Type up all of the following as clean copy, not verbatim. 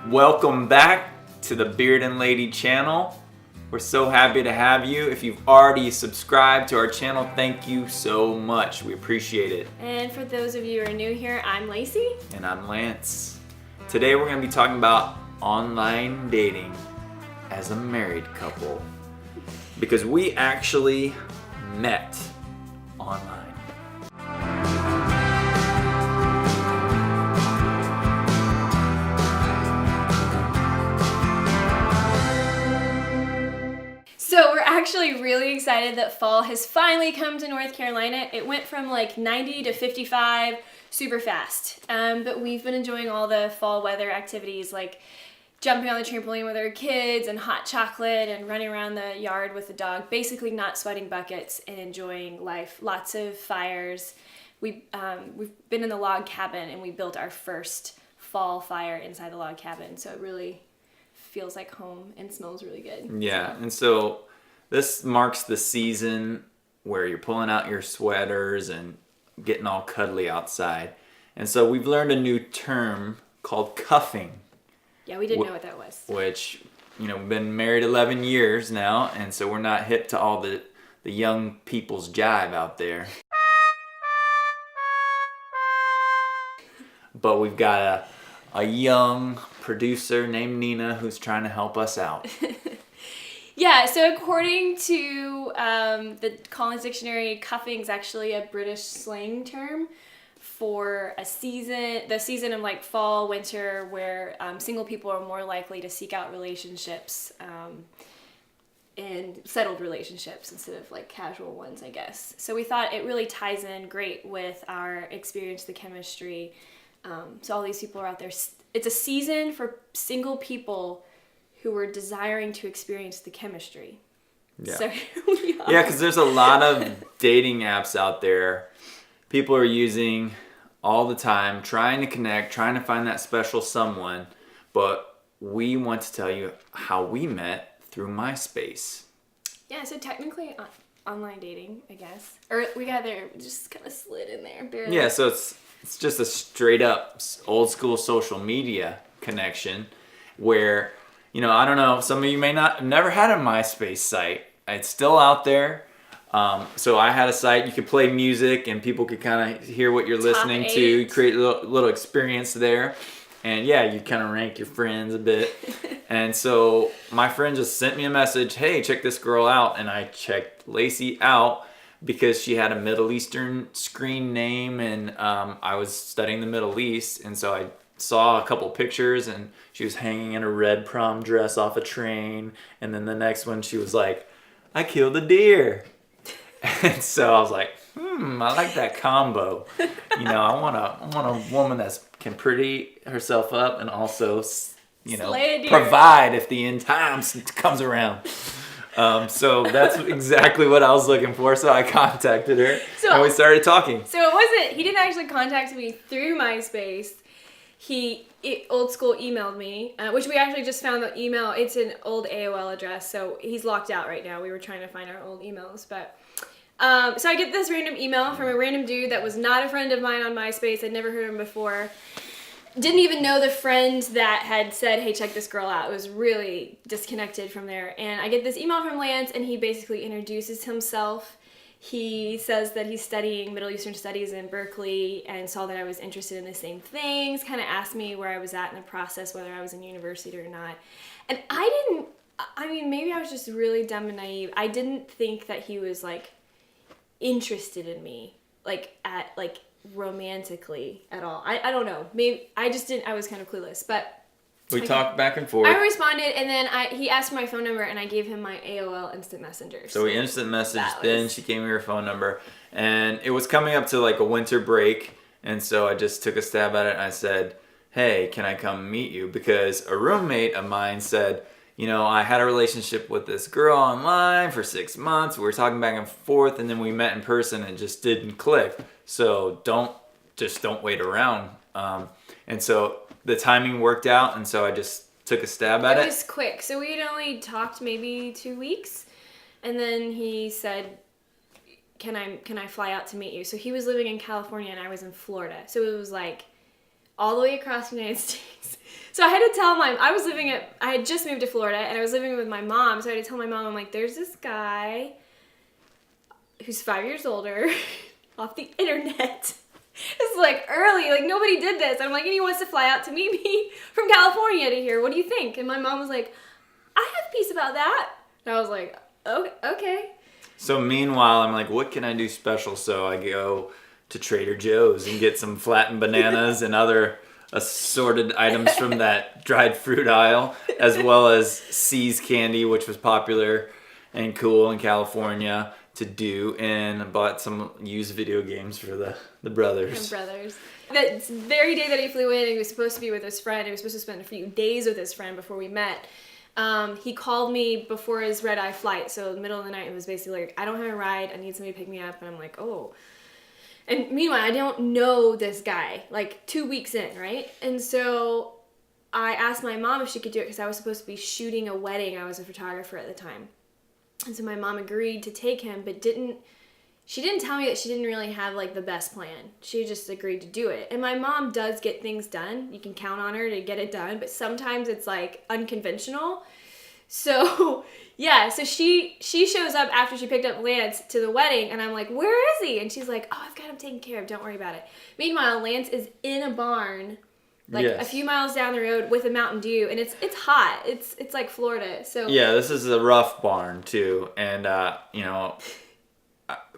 Welcome back to the Beard and Lady channel. We're so happy to have you. If you've already subscribed to our channel, thank you so much. We appreciate it. And for those of you who are new here, I'm Lacey. And I'm Lance. Today we're going to be talking about online dating as a married couple. Because we actually met online. So we're actually really excited that fall has finally come to North Carolina. It went from like 90 to 55 super fast. But we've been enjoying all the fall weather activities like jumping on the trampoline with our kids and hot chocolate and running around the yard with the dog. Basically not sweating buckets and enjoying life. Lots of fires. We've been in the log cabin and we built our first fall fire inside the log cabin. So it really feels like home and smells really good. Yeah, and so this marks the season where you're pulling out your sweaters and getting all cuddly outside. And so we've learned a new term called cuffing. Yeah, we didn't know what that was. Which, we've been married 11 years now, and so we're not hip to all the young people's jive out there. But we've got a young producer named Nina who's trying to help us out. Yeah, so according to the Collins Dictionary, cuffing is actually a British slang term for the season of like fall, winter, where single people are more likely to seek out relationships and settled relationships instead of like casual ones, I guess. So we thought it really ties in great with our experience, the chemistry. So all these people are out there. It's a season for single people who are desiring to experience the chemistry. Yeah. So here we are. Yeah, because there's a lot of dating apps out there. People are using all the time, trying to connect, trying to find that special someone. But we want to tell you how we met through Myspace. Yeah, so technically online dating, I guess. Or we got there, just kind of slid in there, barely. Yeah, so it's just a straight up old school social media connection where, I don't know, some of you may not have never had a Myspace site. It's still out there. So I had a site, you could play music and people could kind of hear what you're listening to. You create a little experience there. And yeah, you kind of rank your friends a bit. And so my friend just sent me a message, hey, check this girl out. And I checked Lacey out because she had a Middle Eastern screen name and I was studying the Middle East. And so I saw a couple pictures and she was hanging in a red prom dress off a train. And then the next one she was like, I killed a deer. And so I was like, I like that combo. I want a woman that can pretty herself up and also, provide if the end times comes around. So that's exactly what I was looking for. So I contacted her and we started talking. So he didn't actually contact me through Myspace. He old school emailed me, which we actually just found the email. It's an old AOL address, so he's locked out right now. We were trying to find our old emails, but so I get this random email from a random dude that was not a friend of mine on Myspace. I'd never heard of him before. Didn't even know the friend that had said, hey, check this girl out. It was really disconnected from there. And I get this email from Lance, and he basically introduces himself. He says that he's studying Middle Eastern Studies in Berkeley and saw that I was interested in the same things, kind of asked me where I was at in the process, whether I was in university or not. And maybe I was just really dumb and naive. I didn't think that he was, interested in me, romantically at all. I don't know. Maybe I just didn't. I was kind of clueless, but we talked back and forth. I responded, and then he asked for my phone number, and I gave him my AOL Instant Messenger. So we instant messaged. Then she gave me her phone number, and it was coming up to a winter break, and so I just took a stab at it. And I said, "Hey, can I come meet you?" Because a roommate of mine said, I had a relationship with this girl online for 6 months. We were talking back and forth, and then we met in person and it just didn't click. So don't wait around. And so the timing worked out, and so I just took a stab at it. It was quick. So we had only talked maybe 2 weeks, and then he said, can I fly out to meet you? So he was living in California and I was in Florida. So it was like all the way across the United States. So I had to tell I had just moved to Florida and I was living with my mom. So I had to tell my mom, I'm like, there's this guy who's 5 years older off the internet. It's like early, like nobody did this. I'm like, and he wants to fly out to meet me from California to here. What do you think? And my mom was like, I have peace about that. And I was like, okay. So meanwhile, I'm like, what can I do special? So I go to Trader Joe's and get some flattened bananas and other assorted items from that dried fruit aisle, as well as C's candy, which was popular and cool in California to do, and I bought some used video games for the brothers. That very day that he flew in, he was supposed to be with his friend. He was supposed to spend a few days with his friend before we met. He called me before his red-eye flight, so in the middle of the night, it was basically like, I don't have a ride, I need somebody to pick me up, and I'm like, oh. And meanwhile, I don't know this guy, like 2 weeks in, right? And so I asked my mom if she could do it because I was supposed to be shooting a wedding. I was a photographer at the time. And so my mom agreed to take him, but she didn't tell me that she didn't really have like the best plan. She just agreed to do it. And my mom does get things done. You can count on her to get it done, but sometimes it's like unconventional. So yeah, so she shows up after she picked up Lance to the wedding, and I'm like, where is he? And she's like, oh, I've got him taken care of. Don't worry about it. Meanwhile, Lance is in a barn like a few miles down the road with a Mountain Dew, and it's hot. It's like Florida. So yeah, this is a rough barn too, and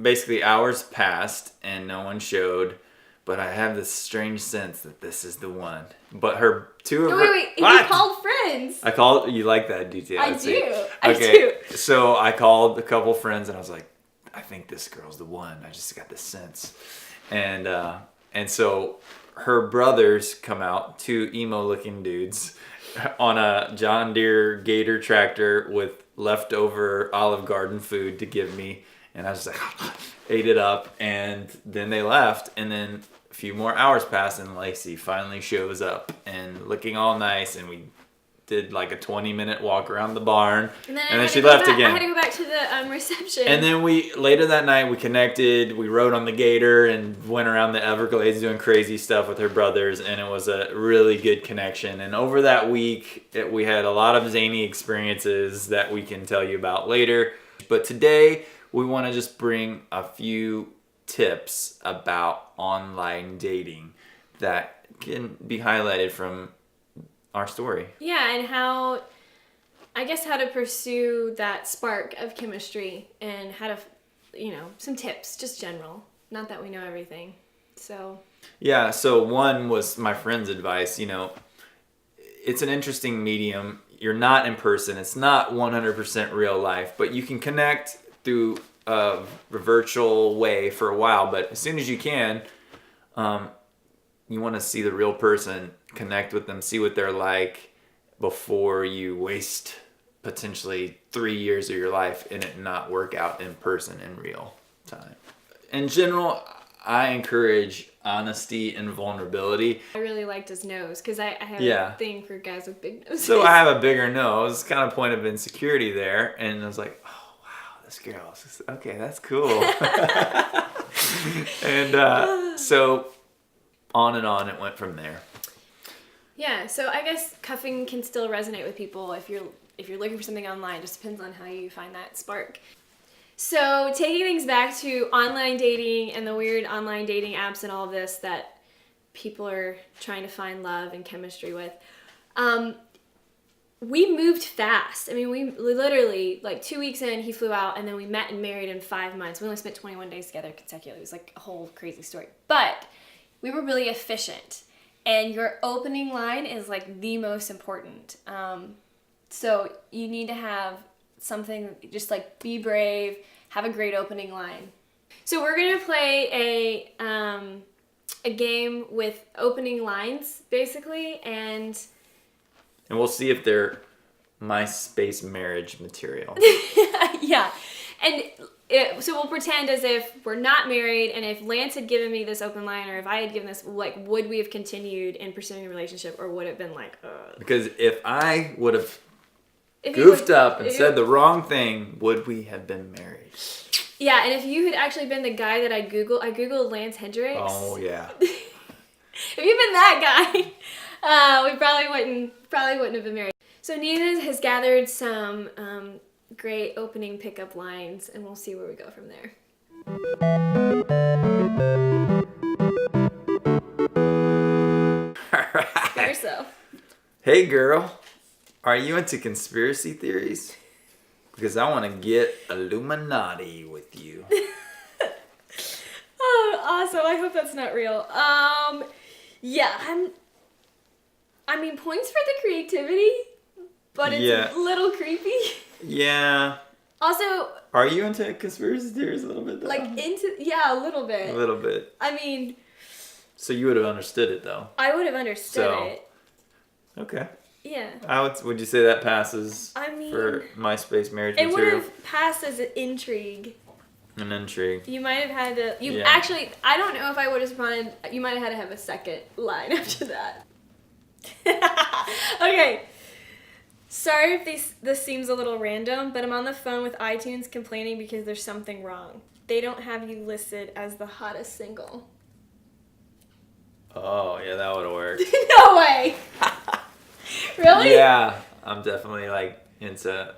basically hours passed and no one showed, but I have this strange sense that this is the one. But wait, you called friends. I called. You like that detail? I do. Okay, so I called a couple friends and I was like, I think this girl's the one. I just got this sense, and so her brothers come out, two emo-looking dudes, on a John Deere Gator tractor with leftover Olive Garden food to give me. And I was like, ate it up. And then they left. And then a few more hours passed and Lacey finally shows up and looking all nice. And we did like a 20-minute walk around the barn, and then she left again. I had to go back to the reception. And then later that night we connected. We rode on the Gator and went around the Everglades doing crazy stuff with her brothers, and it was a really good connection. And over that week, we had a lot of zany experiences that we can tell you about later. But today we want to just bring a few tips about online dating that can be highlighted from our story. Yeah, and how to pursue that spark of chemistry and how to, some tips, just general. Not that we know everything. So. Yeah, so one was my friend's advice. It's an interesting medium. You're not in person. It's not 100% real life, but you can connect through a virtual way for a while. But as soon as you can, you want to see the real person, connect with them, see what they're like before you waste potentially 3 years of your life and it not work out in person in real time. In general, I encourage honesty and vulnerability. I really liked his nose because I have a thing for guys with big noses. So I have a bigger nose, kind of point of insecurity there, and I was like, oh wow, this girl, okay, that's cool. And so on and on it went from there. Yeah, so I guess cuffing can still resonate with people if you're looking for something online. It just depends on how you find that spark. So taking things back to online dating and the weird online dating apps and all of this that people are trying to find love and chemistry with, we moved fast. I mean, we literally, like 2 weeks in, he flew out, and then we met and married in 5 months. We only spent 21 days together consecutively. It was like a whole crazy story. But we were really efficient. And your opening line is like the most important. So you need to have something, just like be brave, have a great opening line. So we're gonna play a game with opening lines, basically, and we'll see if they're Myspace marriage material. Yeah, and so we'll pretend as if we're not married, and if Lance had given me this open line, or if I had given this, like, would we have continued in pursuing a relationship, or would it have been like, ugh? Because if I would have goofed up and said the wrong thing, would we have been married? Yeah, and if you had actually been the guy that I Googled Lance Hendricks. Oh, yeah. If you've been that guy, We probably wouldn't have been married. So Nina has gathered some great opening pickup lines, and we'll see where we go from there. All right. Explain yourself. Hey girl, are you into conspiracy theories? Because I want to get Illuminati with you. Oh, awesome. I hope that's not real. Yeah, I mean, points for the creativity, but it's a little creepy. Yeah. Also, are you into conspiracy theories a little bit though? A little bit. A little bit. I mean, so you would have understood it though. I would have understood it. Okay. Yeah. Would you say that passes for MySpace marriage material? It would have passed as an intrigue. An intrigue. You might have had to... Actually, I don't know if I would have responded. You might have had to have a second line after that. Okay. Sorry if this seems a little random, but I'm on the phone with iTunes complaining because there's something wrong. They don't have you listed as the hottest single. Oh, yeah, that would have worked. No way! Really? Yeah, I'm definitely into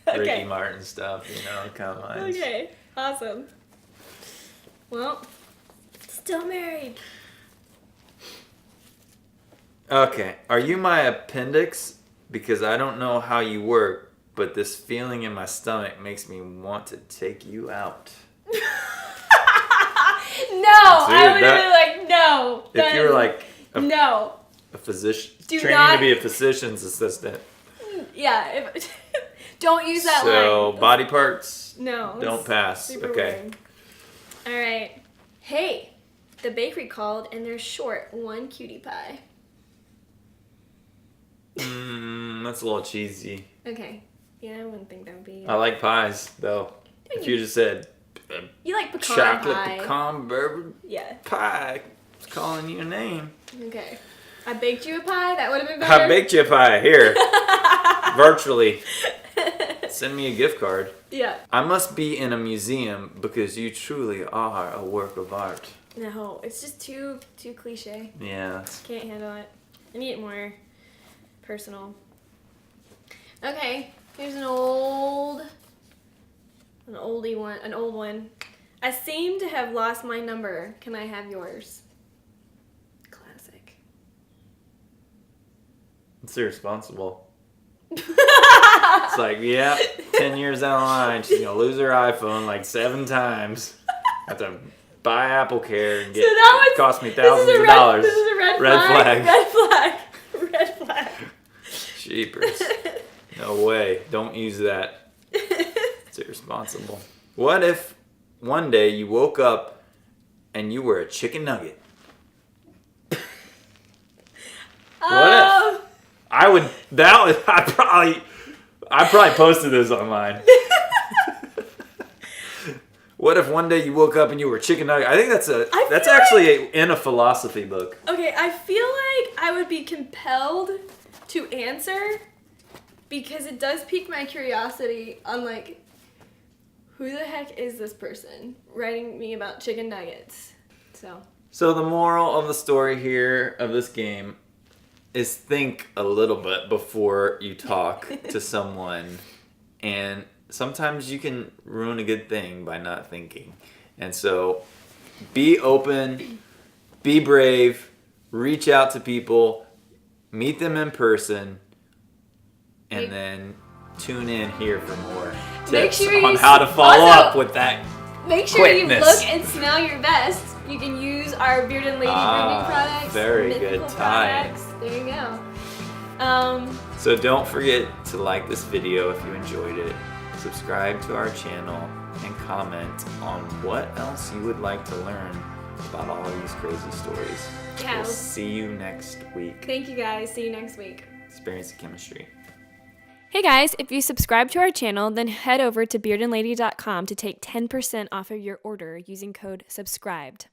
Ricky Martin stuff, kind of lines. Okay, awesome. Well, still married. Okay, are you my appendix? Because I don't know how you work, but this feeling in my stomach makes me want to take you out. No, I would have been like, no. If you were no. A physician, Do training not, to be a physician's assistant. Yeah, don't use that line. So, body parts, no, don't pass. Okay. Weird. All right. Hey, the bakery called and they're short one cutie pie. That's a little cheesy. Okay. Yeah, I wouldn't think that would be. I like pies, though. If you just said you like pecan chocolate pie. pecan bourbon pie, it's calling you a name. Okay. I baked you a pie? That would have been better? I baked you a pie. Here. Virtually. Send me a gift card. Yeah. I must be in a museum because you truly are a work of art. No, it's just too cliche. Yeah. Can't handle it. I need it more personal. Okay, here's an old one. I seem to have lost my number. Can I have yours? Classic. It's irresponsible. It's like, 10 years down the line, she's going to lose her iPhone 7 times. Have to buy Apple Care and it cost me thousands of dollars. This is a red flag. Red flag. Red flag. Jeepers. No way. Don't use that. It's irresponsible. What if one day you woke up and you were a chicken nugget? What if? I probably posted this online. What if one day you woke up and you were a chicken nugget? I think that's actually in a philosophy book. Okay, I feel like I would be compelled to answer because it does pique my curiosity on who the heck is this person writing me about chicken nuggets? So the moral of the story here of this game is think a little bit before you talk to someone, and sometimes you can ruin a good thing by not thinking. And so be open, be brave, reach out to people, meet them in person, and then tune in here for more tips on how to follow up with that. Make sure quickness. You look and smell your best. You can use our Beard and Lady grooming products. Very good time. There you go. So don't forget to like this video if you enjoyed it. Subscribe to our channel and comment on what else you would like to learn about all these crazy stories. Yeah. We'll see you next week. Thank you guys. See you next week. Experience the chemistry. Hey guys, if you subscribe to our channel, then head over to beardandlady.com to take 10% off of your order using code SUBSCRIBED.